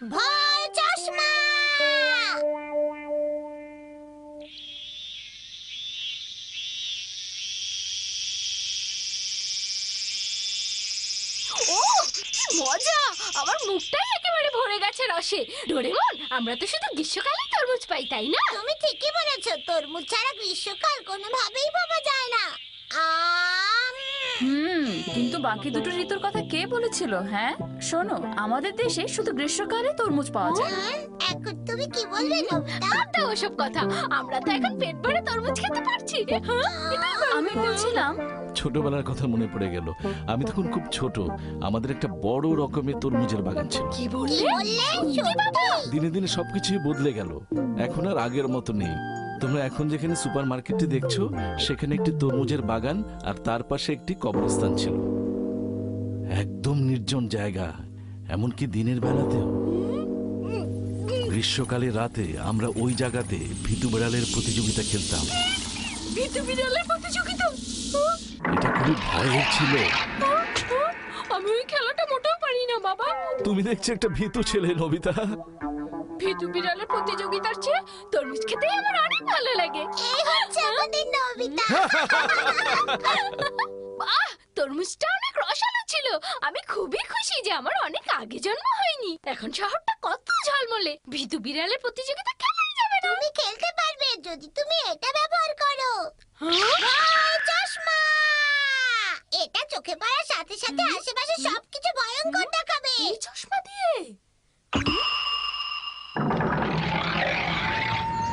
ভয় চশমা। ও কি মজা! আমার মুখটাই একেবারে ভরে গেছে রসে। ডোরেমন, আমরা তো শুধু গ্রীষ্মকালে তরমুজ পাই, তাই না? তুমি ঠিকই বলেছো, তরমুজ ছাড়া গ্রীষ্মকাল কোনোভাবেই পাওয়া যায় না। আম, কিন্তু বাকি দুটো ঋতুর কথা কে বলেছিল? হ্যাঁ শোনো, আমাদের দেশে শুধু গ্রীষ্মকালে তরমুজ পাওয়া যায়। এখন তুমি কি বলবে নবিতা? বাদ দাও ওসব কথা, আমরা তো এখন পেট ভরে তরমুজ খেতে পারছি। হ্যাঁ, এটাই বড় আমি কথা। বলছিলাম ছোটবেলার কথা মনে পড়ে গেল। আমি তখন খুব ছোট, আমাদের একটা বড় রকমের তরমুজের বাগান ছিল। কি কি বললে? বললে? সত্যি বাবা? দিনে দিনে সবকিছুই বদলে গেল, এখন আর আগের মতো নেই। তোমরা এখন যেখানে সুপার মার্কেটটি দেখছো, সেখানে একটি তরমুজের বাগান আর তার পাশে একটি কবরস্থান ছিল। একদম নির্জন জায়গা, এমনকি দিনের বেলাতেও। গ্রীষ্মকালে রাতে আমরা ওই জায়গাতে ভীতু বেড়ালের প্রতিযোগিতা খেলতাম। ভীতু বিড়ালের প্রতিযোগিতা? এটা খুবই ভয়ের ছিল। আমি ওই খেলাটা মোটেও পারি না বাবা। তুমি দেখছি একটা ভীতু ছেলে নবিতা। ভীতু বিড়ালের প্রতিযোগিতার চেয়ে তরমুজ খেতেই আমার অনেক ভালো লাগে। এই হচ্ছে আমাদের নবিতা। বাহ, তরমুজটা অনেক রসালো ছিল। আমি খুবই খুশি যে আমার অনেক আগে জন্ম হয়নি। এখন শহরটা কত ঝলমলে, ভীতু বিড়ালের প্রতিযোগিতা খেলাই যাবে না। তুমি খেলতে পারবে যদি তুমি এটা ব্যবহার করো। হ্যাঁ? ভয় চশমা। এটা চোখে পড়ার সাথে সাথে আশেপাশে সবকিছু ভয়ঙ্কর দেখাবে। এই চশমা দিয়ে?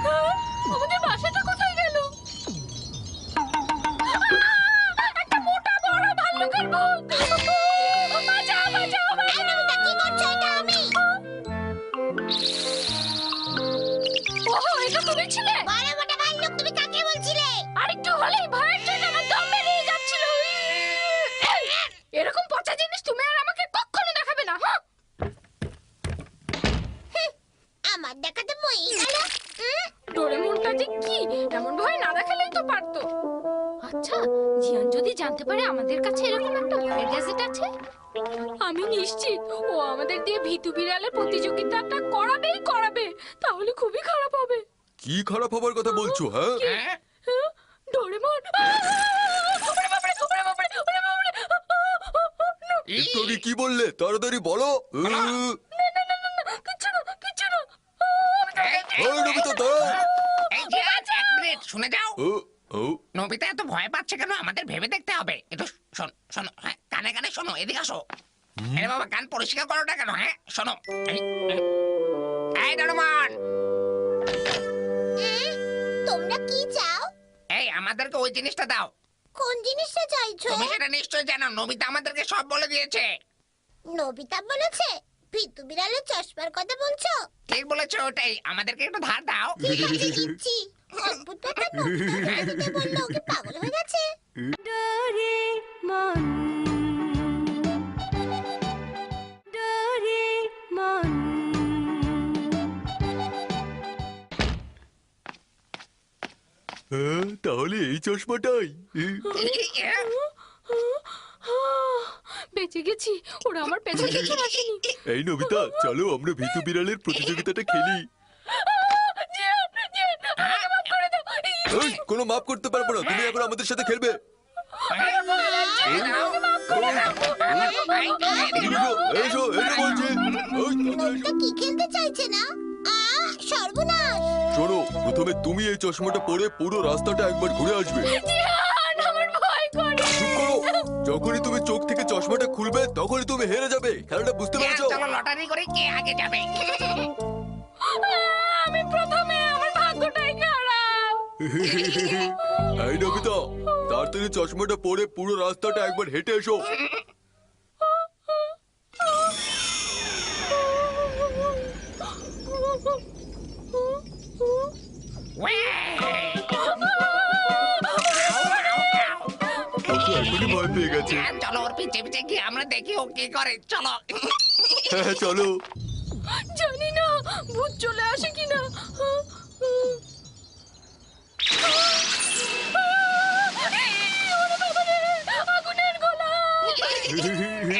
হ্যাঁ, আমাদের বাসাটা কোথায় গেল? একটা মোটা বড় ভাল্লুকের মুখ! বাঁচাও, বাঁচাও, এই নবিতা, কি করছো? এটা আমি। ওহো, এটা তুমি ছিলে? বড় মোটা ভাল্লুক, তুমি কাকে বলছিলে? আরেকটু হলেই ভয়ের জন্য আমার দম বেরিয়ে যাচ্ছিল। এরকম পচা জিনিস তুমি আর আমাকে কখনো দেখাবে না, হ্যাঁ? আমার দেখাতে বই গেল। ডোরেমনটা যে কি, এমন ভয় না দেখালেই তো পারতো। আচ্ছা, জিয়ান যদি জানতে পারে আমাদের কাছে এরকম একটা ভয়ের গ্যাজেট আছে, আমি নিশ্চিত ও আমাদের দিয়ে ভীতু বিড়ালের প্রতিযোগিতাটা করাবেই করাবে। তাহলে খুবই খারাপ হবে। কি খারাপ হবার কথা বলছো? হ্যাঁ, হ্যাঁ? ডোরেমন! ওরে বাবারে, ওরে বাবারে, ওরে বাবারে! একটু আগে কি বললে? তাড়াতাড়ি বলো। কিচ্ছু না, কিচ্ছু না। ওই নবিতা, দাঁড়াও। এই যে এক মিনিট শুনে যাও। ও, ও, নবিতা এত ভয় পাচ্ছে কেন? আমাদের ভেবে দেখতে হবে। একটু শোনো, শোনো, হ্যাঁ, কানে কানে শোনো, এদিকে আসো। আরে বাবা, কান পরিষ্কার করো না কেন? হ্যাঁ শোনো, এই ডোরেমন, তোমরা কি চাও? এই আমাদেরকে ওই জিনিসটা দাও। কোন জিনিসটা চাইছো? তুমি সেটা নিশ্চয়ই জানো, নবিতা আমাদেরকে সব বলে দিয়েছে। নবিতা বলেছে? ভীতু বিড়ালের চশমার কথা বলছো? ঠিক বলেছো, ওটাই। আমাদেরকে একটু ধার দাও। ঠিক আছে, দিচ্ছি। অদ্ভুত ব্যাপার, নবিতা নদীতে বললো ওকে পাগল হয়ে গেছে। হ্যাঁ, তাহলে এই চশমাটাই। বেঁচে গেছি, ওরা আমার পেছন পেছন আসেনি। এই নবিতা, চলো আমরা ভীতু বিড়ালের প্রতিযোগিতাটা খেলি। জিয়ান, জিয়ান, আমাকে মাফ করে দাও। এই, কোনো মাফ করতে পারবো না, তুমি এখন আমাদের সাথে খেলবে। এদিকে, এসো, এসো বলছি। ওই, নবিতা কি খেলতে চাইছে না? সর্বনাশ! শোনো, প্রথমে তুমি এই চশমাটা পরে পুরো রাস্তাটা একবার ঘুরে আসবে। জিয়ান, আমার ভয় করে। চুপ করো। যখনই তুমি চোখ থেকে চশমাটা খুলবে, তখনই তুমি হেরে যাবে। খেলাটা বুঝতে পেরেছো? চলো লটারি করে কে আগে যাবে। আমি প্রথমে, আমার ভাগ্যটাই খারাপ। এই নবিতা, তাড়াতাড়ি চশমাটা পরে পুরো রাস্তাটা একবার হেঁটে এসো। এখনই ভয় পেয়ে গেছে। চলো ওর পিছে পিছে গিয়ে আমরা দেখি ও কি করে। চলো। হ্যাঁ, চলো। জানি না ভূত চলে আসে কিনা। আগুনের গোলা!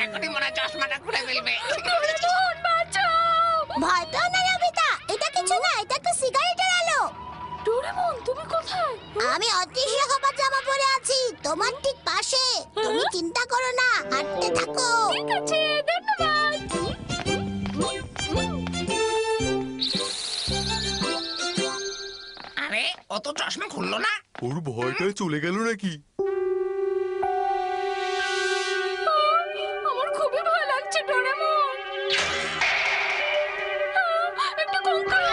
এখনই মনে হয় চশমাটা খুলে ফেলবে। ডোরেমন, বাঁচাও! ভয় পেও না নবিতা, এটা কিছু না, এটা একটা সিগারেটের আলো। ডোরেমন তুমি কোথায়? আমি অদৃশ্য হবার জামা পরে আছি, তোমার ঠিক পাশে। তুমি চিন্তা করো না, হাঁটতে থাকো। ঠিক আছে, ধন্যবাদ। আরে ও তো চশমা খুললো না। ওর ভয়টাই চলে গেল নাকি? আমার খুবই ভয় লাগছে ডোরেমন। একটা কঙ্কাল,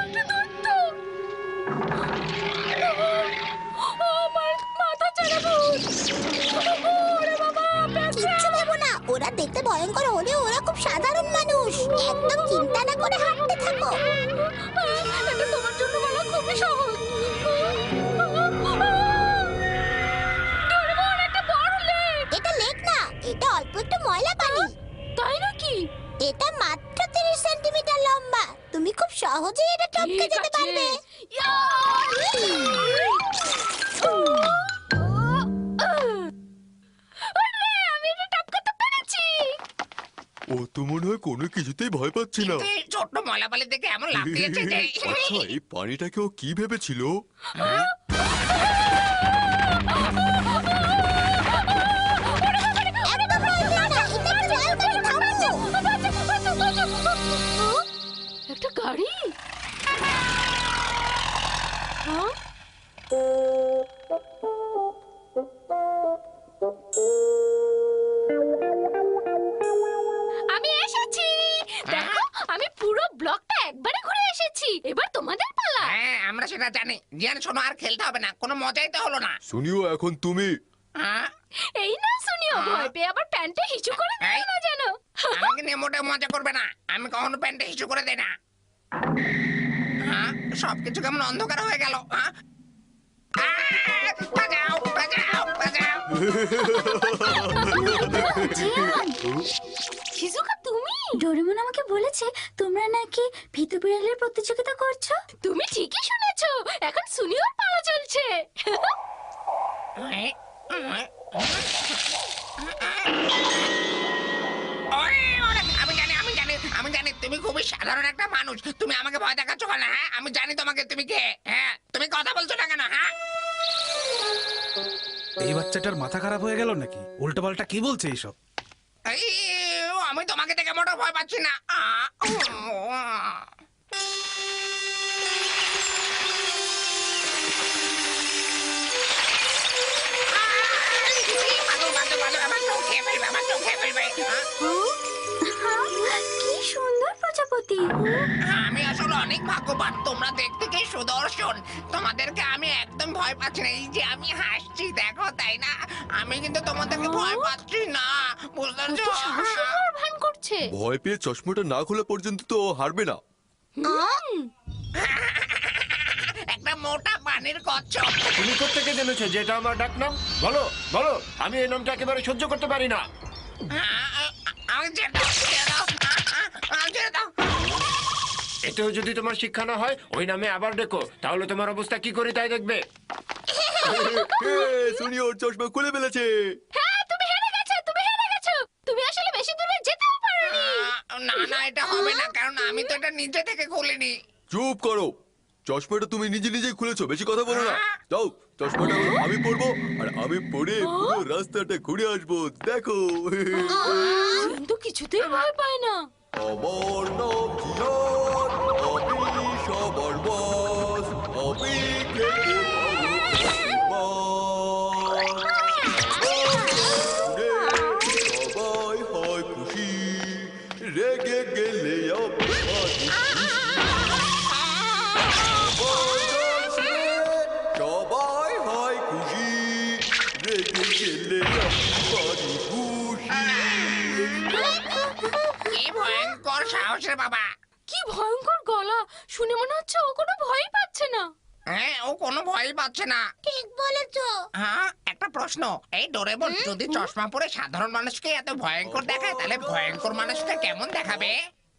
একটা দৈত্য, আমার মাথা চাড়া ভূত। ওরে বাবা, কিচ্ছু ভেবো না, ওরা দেখতে ভয়ঙ্কর হলেও ওরা খুব সাধারণ মানুষ। একদম চিন্তা না করে হাঁটতে থাকো। এটা তোমার জন্য বলা খুবই সহজ। ডোরেমন, একটা বড় লেক। এটা লেক না, এটা অল্প একটু ময়লা পানি। তাই নাকি? এটা মাত্র 30 সেন্টিমিটার লম্বা, তুমি খুব সহজেই এটা টপকে যেতে পারবে। আমি এটা টপকাতে পেরেছি। ও তো মনে হয় কোনো কিছুতেই ভয় পাচ্ছে না। কিন্তু এই ছোট্ট ময়লাবালি দেখে এমন লাভ দিয়েছে যে আচ্ছা, এই পানিটাকে ও কি ভেবেছিল? একদম ভয় পেও না, এটা একটা জলপানি, থামো। একটা গাড়ি। হ্যাঁ? আমি এসেছি। দেখো, আমি পুরো ব্লকটা একবারে ঘুরে এসেছি। এবার তোমাদের পালা। হ্যাঁ, আমরা সেটা জানি। জিয়ান শোনো, আর খেলতে হবে না, কোনো মজাই তো হলো না। শুনিও, এখন তুমি। হ্যাঁ? এই না শুনিও, ভয় পেয়ে আবার প্যান্টে হিচু করে দিও না জানো। আমাকে নিয়ে মোটেও মজা করবে না, আমি কখনো প্যান্টে হিসু করে দেই না। হ্যাঁ, সবকিছু কেমন অন্ধকার হয়ে গেল। হ্যাঁ? বাঁচাও, বাঁচাও, বাঁচাও। শিজুকা তুমি? ডোরেমন আমাকে বলেছে তোমরা নাকি ভীতু বিড়ালের প্রতিযোগিতা করছো। তুমি ঠিকই শুনেছো, এখন সুনিওর পালা চলছে। আমি জানি তুমি খুবই সাধারণ একটা মানুষ। তুমি আমাকে ভয় দেখাচ্ছ কেন? হ্যাঁ, আমি জানি তোমাকে, তুমি কে? হ্যাঁ, তুমি কথা বলছো না কেন? হ্যাঁ, এই বাচ্চাটার মাথা খারাপ হয়ে গেল নাকি? উল্টোপাল্টা কি বলছে এইসব? এই, আমি তোমাকে দেখে মোটেও ভয় পাচ্ছি না। আমার চোখে ফেলবে, আমার চোখে ফেলবে। কি সুন্দর প্রজাপতি। আমি আসলে অনেক ভাগ্যবান, তোমরা দেখতে কি সুদর্শন। তোমাদেরকে আমি একদম ভয় পাচ্ছি না। এই যে আমি হাসছি, দেখো, তাই না? আমি কিন্তু তোমাদেরকে ভয় পাচ্ছি না, বুঝতে পারছো? সাহসের ভান করছে। ভয় পেয়ে চশমাটা না খোলা পর্যন্ত তো ও হারবে না। একটা মোটা পানির কচ্ছপ। তুমি কোত্থেকে জেনেছো যে এটা আমার ডাক নাম? বলো বলো, আমি এই নামটা একেবারে সহ্য করতে পারি না। আমি ছেড়ে দাও, ছেড়ে দাও, ছেড়ে দাও। এতেও যদি তোমার শিক্ষা না হয়, ওই নামে আবার ডেকো, তাহলে তোমার অবস্থা কি করি তাই দেখবে। শুনি ওর চশমা খুলে ফেলেছে। হ্যাঁ, তুমি হেরে গেছো, তুমি হেরে গেছো। তুমি আসলে বেশি দূরে যেতেও পারোনি। না না, এটা হবে না, কারণ আমি তো এটা নিজে থেকে খুলিনি। চুপ করো, চশমাটা তুমি নিজে নিজেই খুলেছো, বেশি কথা বলো না। যাও, চশমাটা আমি পরবো, আর আমি পরে পুরো রাস্তাটা ঘুরে আসবো, দেখো। কিন্তু কিছুতেই ভয় পায় না। আমার নাম জিয়ান, আমি সবার বস, আমি খেতে সবাই হয় খুশি, রেগে গেলে আমি সবাই হয় খুশি, রেগে গেলে আমি খুশি। কি ভয়ঙ্কর সাহসের বাবা। কি ভয়ঙ্কর গলা, শুনে মনে হচ্ছে ও কোনো ভয়ই পাচ্ছে না। হ্যাঁ, ও কোনো ভয়ই পাচ্ছে না। ঠিক বলেছো। হ্যাঁ, একটা প্রশ্ন, এই ডোরেমন যদি চশমা পরে সাধারণ মানুষকে এত ভয়ঙ্কর দেখায়, তাহলে ভয়ঙ্কর মানুষকে কেমন দেখাবে?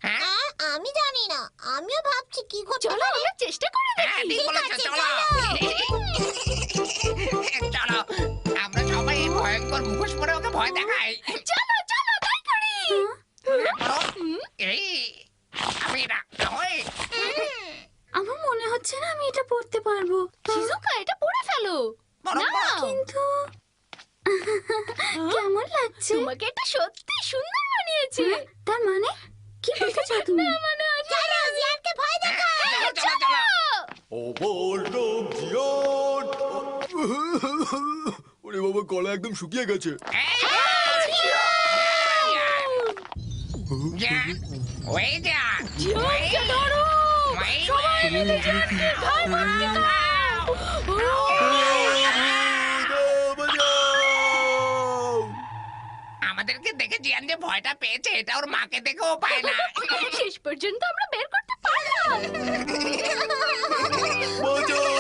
হ্যাঁ, আমি জানি না, আমিও ভাবছি কি করতে চলো পারি। আমরা চেষ্টা করে হ্যাঁ, দেখি। ঠিক বলেছো, আছে, চলো। চলো, আমরা সবাই এই ভয়ঙ্কর মুখোশ পরে ওকে ভয় দেখাই। চলো চলো তাই করি। এই মেয়েরা ওই আমার মনে হচ্ছে না আমি এটা পড়তে পারবো। শিজুকা এটা পড়ে ফেলো। বড় না, বড়। কিন্তু কেমন লাগছে? তোমাকে এটা সত্যি সুন্দর বানিয়েছে। তার মানে কি বলতে চাও তুমি? চলো জিয়ানকে ভয় দেখাও। চলো চলো চলো ও বলরাম জিয়ান ওরে বাবা গলা একদম শুকিয়ে গেছে এই, যা, ওই যা, ওই, ওই, আমাদেরকে দেখে জিয়ান যে ভয়টা পেয়েছে এটা ওর মাকে দেখেও পায় না শেষ পর্যন্ত আমরা বের করতে পারলাম। বাঁচাও